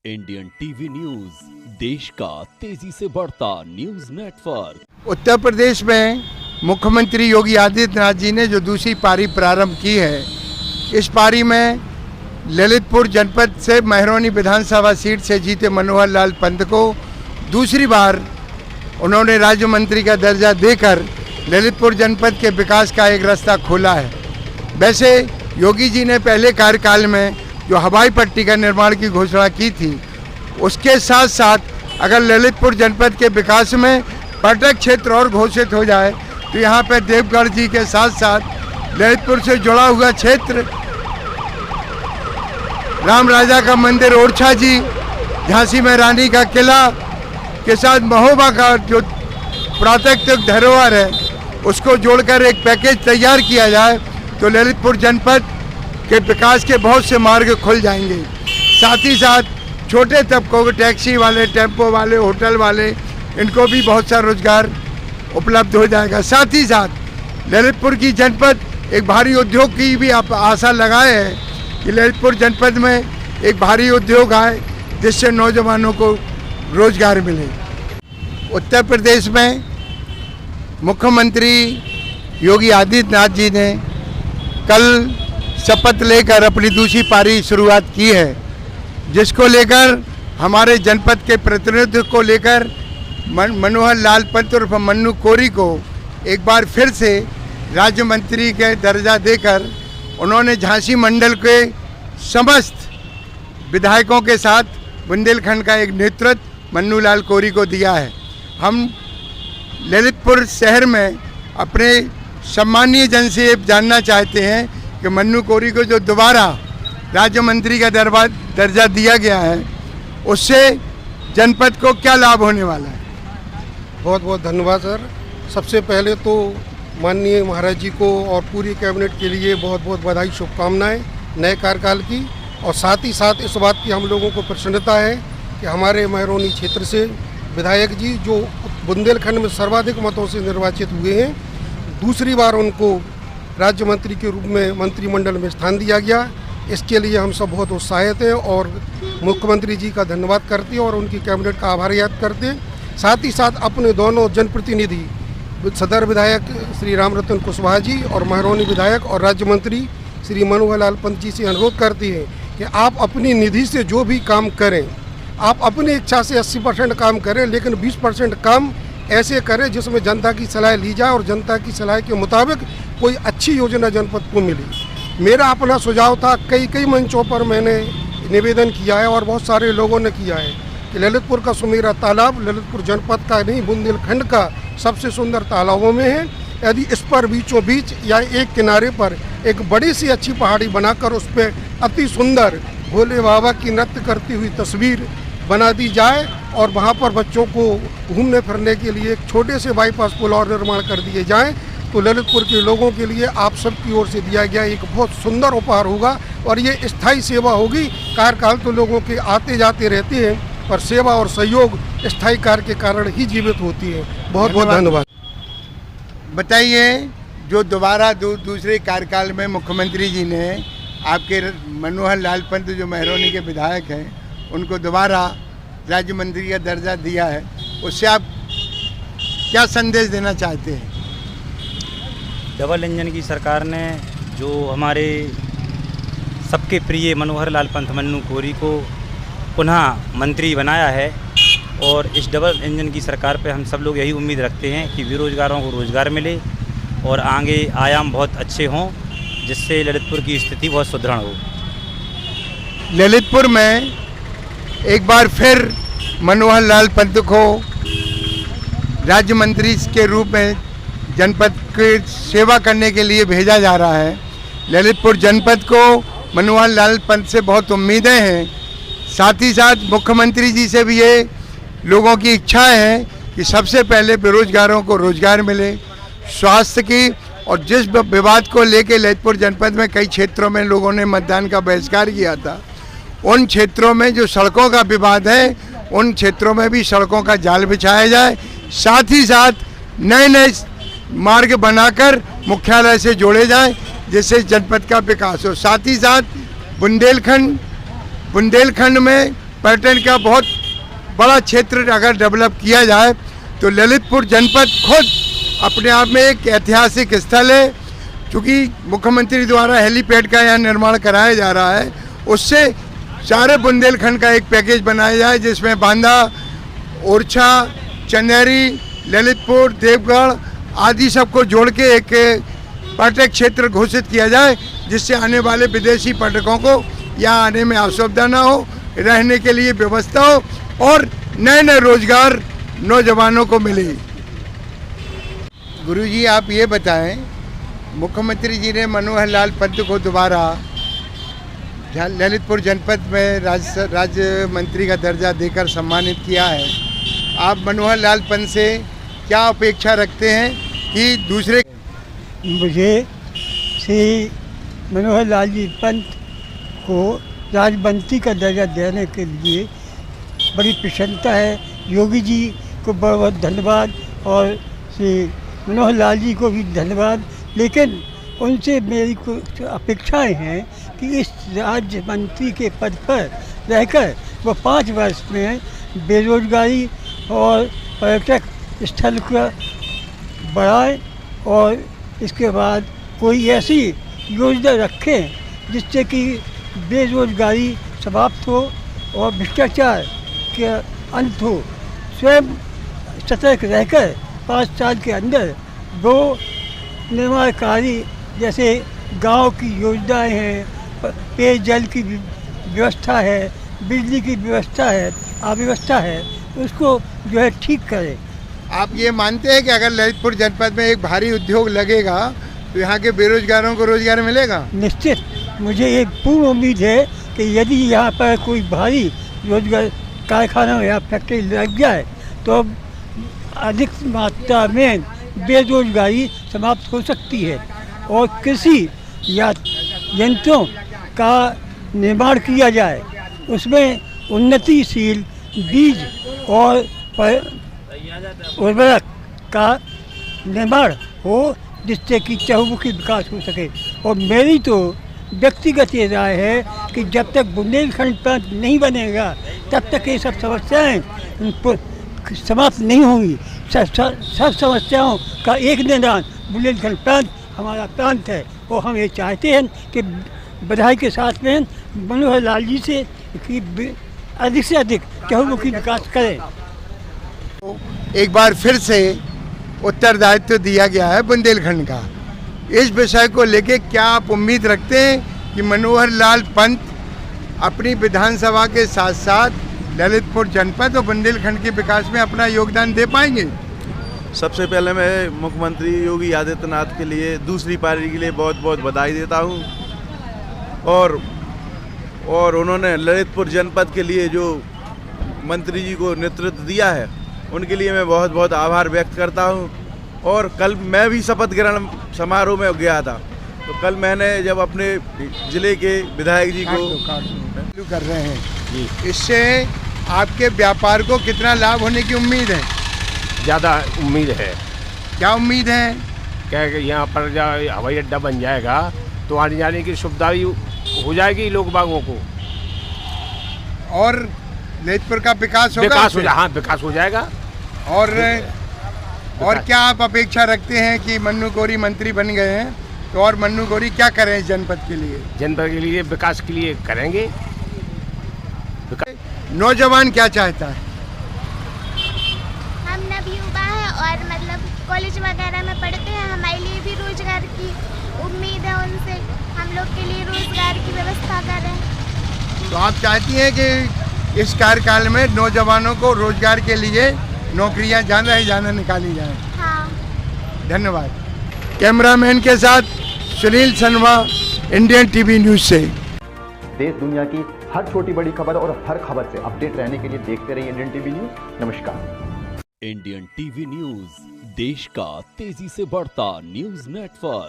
Indian TV news, देश का तेजी से बढ़ता न्यूज नेटवर्क। उत्तर प्रदेश में मुख्यमंत्री योगी आदित्यनाथ जी ने जो दूसरी पारी प्रारंभ की है, इस पारी में ललितपुर जनपद से महरौनी विधानसभा सीट से जीते मनोहर लाल पंत को दूसरी बार उन्होंने राज्य मंत्री का दर्जा देकर ललितपुर जनपद के विकास का एक रास्ता खोला है। वैसे योगी जी ने पहले कार्यकाल में जो हवाई पट्टी का निर्माण की घोषणा की थी, उसके साथ साथ अगर ललितपुर जनपद के विकास में पर्यटक क्षेत्र और घोषित हो जाए तो यहाँ पर देवगढ़ जी के साथ साथ ललितपुर से जुड़ा हुआ क्षेत्र, राम राजा का मंदिर ओरछा जी, झांसी में रानी का किला के साथ महोबा का जो पुरातात्विक धरोहर है, उसको जोड़कर एक पैकेज तैयार किया जाए तो ललितपुर जनपद के विकास के बहुत से मार्ग खुल जाएंगे। साथ ही साथ छोटे तबकों के टैक्सी वाले, टेम्पो वाले, होटल वाले, इनको भी बहुत सा रोजगार उपलब्ध हो जाएगा। साथ ही साथ ललितपुर की जनपद एक भारी उद्योग की भी आप आशा लगाए हैं कि ललितपुर जनपद में एक भारी उद्योग आए जिससे नौजवानों को रोजगार मिले। उत्तर प्रदेश में मुख्यमंत्री योगी आदित्यनाथ जी ने कल शपथ लेकर अपनी दूसरी पारी शुरुआत की है, जिसको लेकर हमारे जनपद के प्रतिनिधित्व को लेकर मनोहर लाल पंत उर्फ मन्नू कोरी को एक बार फिर से राज्य मंत्री के दर्जा देकर उन्होंने झांसी मंडल के समस्त विधायकों के साथ बुंदेलखंड का एक नेतृत्व मन्नू लाल कोरी को दिया है। हम ललितपुर शहर में अपने सम्मानीय जन से जानना चाहते हैं कि मन्नू कोरी को जो दोबारा राज्य मंत्री का दर्जा दिया गया है, उससे जनपद को क्या लाभ होने वाला है। बहुत बहुत धन्यवाद सर। सबसे पहले तो माननीय महाराज जी को और पूरी कैबिनेट के लिए बहुत बहुत बधाई, शुभकामनाएं नए कार्यकाल की। और साथ ही साथ इस बात की हम लोगों को प्रसन्नता है कि हमारे महरौनी क्षेत्र से विधायक जी जो बुंदेलखंड में सर्वाधिक मतों से निर्वाचित हुए हैं, दूसरी बार उनको राज्य मंत्री के रूप में मंत्रिमंडल में स्थान दिया गया। इसके लिए हम सब बहुत उत्साहित हैं और मुख्यमंत्री जी का धन्यवाद करते हैं और उनकी कैबिनेट का आभार याद करते हैं। साथ ही साथ अपने दोनों जनप्रतिनिधि सदर विधायक श्री रामरतन कुशवाहा जी और महरौनी विधायक और राज्य मंत्री श्री मनोहर लाल पंत जी से अनुरोध करते हैं कि आप अपनी निधि से जो भी काम करें, आप अपनी इच्छा से 80% काम करें, लेकिन 20% काम ऐसे करें जिसमें जनता की सलाह ली जाए और जनता की सलाह के मुताबिक कोई अच्छी योजना जनपद को मिली। मेरा अपना सुझाव था, कई मंचों पर मैंने निवेदन किया है और बहुत सारे लोगों ने किया है कि ललितपुर का सुमेरा तालाब ललितपुर जनपद का नहीं, बुंदेलखंड का सबसे सुंदर तालाबों में है। यदि इस पर बीचों बीच या एक किनारे पर एक बड़ी सी अच्छी पहाड़ी बनाकर उस पर अति सुंदर भोले बाबा की नृत्य करती हुई तस्वीर बना दी जाए और वहाँ पर बच्चों को घूमने फिरने के लिए एक छोटे से बाईपास पुल और निर्माण कर दिए जाएं, तो ललितपुर के लोगों के लिए आप सबकी ओर से दिया गया एक बहुत सुंदर उपहार होगा और ये स्थायी सेवा होगी। कार्यकाल तो लोगों के आते जाते रहते हैं, पर सेवा और सहयोग स्थायी कार्य के कारण ही जीवित होती है। बहुत बहुत धन्यवाद। बताइए, जो दोबारा दूसरे कार्यकाल में मुख्यमंत्री जी ने आपके मनोहर लाल पंत जो महरौनी के विधायक हैं, उनको दोबारा राज्य मंत्री का दर्जा दिया है, उससे आप क्या संदेश देना चाहते हैं। डबल इंजन की सरकार ने जो हमारे सबके प्रिय मनोहर लाल पंत मन्नू कोरी को पुनः मंत्री बनाया है और इस डबल इंजन की सरकार पे हम सब लोग यही उम्मीद रखते हैं कि बेरोजगारों को रोजगार मिले और आगे आयाम बहुत अच्छे हों, जिससे ललितपुर की स्थिति बहुत सुदृढ़ हो। ललितपुर में एक बार फिर मनोहर लाल पंत को राज्य मंत्री के रूप में जनपद की सेवा करने के लिए भेजा जा रहा है। ललितपुर जनपद को मनोहर लाल पंत से बहुत उम्मीदें हैं। साथ ही साथ मुख्यमंत्री जी से भी ये लोगों की इच्छा है कि सबसे पहले बेरोजगारों को रोजगार मिले, स्वास्थ्य की, और जिस विवाद को लेकर ललितपुर जनपद में कई क्षेत्रों में लोगों ने मतदान का बहिष्कार किया था, उन क्षेत्रों में जो सड़कों का विवाद है, उन क्षेत्रों में भी सड़कों का जाल बिछाया जाए। साथ ही साथ नए मार्ग बनाकर मुख्यालय से जोड़े जाएं, जिससे जनपद का विकास हो। साथ ही साथ बुंदेलखंड में पर्यटन का बहुत बड़ा क्षेत्र अगर डेवलप किया जाए तो ललितपुर जनपद खुद अपने आप में एक ऐतिहासिक स्थल है। क्योंकि मुख्यमंत्री द्वारा हेलीपैड का यहाँ निर्माण कराया जा रहा है, उससे सारे बुंदेलखंड का एक पैकेज बनाया जाए जिसमें बांदा, ओरछा, चंदेरी, ललितपुर, देवगढ़ आदि सबको जोड़ के एक पर्यटक क्षेत्र घोषित किया जाए, जिससे आने वाले विदेशी पर्यटकों को यहाँ आने में असुविधा ना हो, रहने के लिए व्यवस्था हो और नए नए रोजगार नौजवानों को मिले। गुरुजी आप ये बताएं, मुख्यमंत्री जी ने मनोहर लाल पंत को दोबारा ललितपुर जनपद में राज्य मंत्री का दर्जा देकर सम्मानित किया है। आप मनोहर लाल पंत से क्या अपेक्षा रखते हैं कि दूसरे? मुझे श्री मनोहर लाल जी पंत को राज्यमंत्री का दर्जा देने के लिए बड़ी प्रसन्नता है। योगी जी को बहुत बहुत धन्यवाद और श्री मनोहर लाल जी को भी धन्यवाद। लेकिन उनसे मेरी कुछ अपेक्षाएं हैं कि इस राज्य मंत्री के पद पर रहकर वो 5 वर्ष में बेरोजगारी और पर्यटक स्थल को बढ़ाएं और इसके बाद कोई ऐसी योजना रखें जिससे कि बेरोजगारी समाप्त हो और भ्रष्टाचार का अंत हो। स्वयं सतर्क रहकर 5 साल के अंदर 2 निर्माण कार्य जैसे गांव की योजनाएं हैं, पेयजल की व्यवस्था है, बिजली की व्यवस्था है, अव्यवस्था है, उसको जो है ठीक करें। आप ये मानते हैं कि अगर ललितपुर जनपद में एक भारी उद्योग लगेगा तो यहाँ के बेरोजगारों को रोजगार मिलेगा? निश्चित, मुझे एक पूर्ण उम्मीद है कि यदि यहाँ पर कोई भारी रोजगार कारखाना या फैक्ट्री लग जाए तो अधिक मात्रा में बेरोजगारी समाप्त हो सकती है और कृषि या यंत्रों का निर्माण किया जाए, उसमें उन्नतिशील बीज और उर्वरक का निर्माण हो जिससे कि चहुमुखी विकास हो सके। और मेरी तो व्यक्तिगत ये राय है कि जब तक बुंदेलखंड प्रांत नहीं बनेगा तब तक ये सब समस्याएं समाप्त नहीं होंगी। सब समस्याओं का एक निदान बुंदेलखंड प्रांत हमारा प्रांत है और हम ये चाहते हैं कि बधाई के साथ में मनोहर लाल जी से कि अधिक से अधिक चहुमुखी विकास करें। एक बार फिर से उत्तरदायित्व दिया गया है बुंदेलखंड का। इस विषय को लेके क्या आप उम्मीद रखते हैं कि मनोहर लाल पंत अपनी विधानसभा के साथ साथ ललितपुर जनपद और बुंदेलखंड के विकास में अपना योगदान दे पाएंगे? सबसे पहले मैं मुख्यमंत्री योगी आदित्यनाथ के लिए दूसरी पारी के लिए बहुत बहुत बधाई देता हूं और उन्होंने ललितपुर जनपद के लिए जो मंत्री जी को नेतृत्व दिया है उनके लिए मैं बहुत बहुत आभार व्यक्त करता हूं। और कल मैं भी शपथ ग्रहण समारोह में गया था, तो कल मैंने जब अपने ज़िले के विधायक जी को कर रहे हैं, इससे आपके व्यापार को कितना लाभ होने की उम्मीद है? ज़्यादा उम्मीद है। क्या उम्मीद है? क्या यहाँ पर जब हवाई अड्डा बन जाएगा तो आने जाने की सुविधा भी हो जाएगी लोग बागों को और ललितपुर का विकास होगा। विकास हो जाएगा। और क्या आप अपेक्षा रखते हैं कि मन्नू गौरी मंत्री बन गए हैं तो और मन्नू गौरी क्या करें इस जनपद के लिए? जनपद के लिए विकास के लिए करेंगे। नौजवान क्या चाहता है? हम नवयुवा हैं और मतलब कॉलेज वगैरह में पढ़ते हैं, हमारे लिए भी रोजगार की उम्मीद है उनसे, हम लोग के लिए रोजगार की व्यवस्था करें। तो आप चाहती हैं कि इस कार्यकाल में नौजवानों को रोजगार के लिए नौकरियां जाना निकाली जाए? हाँ। धन्यवाद। कैमरामैन के साथ सुनील सनवा, इंडियन टीवी न्यूज से। देश दुनिया की हर छोटी बड़ी खबर और हर खबर से अपडेट रहने के लिए देखते रहिए इंडियन टीवी न्यूज। नमस्कार। इंडियन टीवी न्यूज, देश का तेजी से बढ़ता न्यूज नेटवर्क।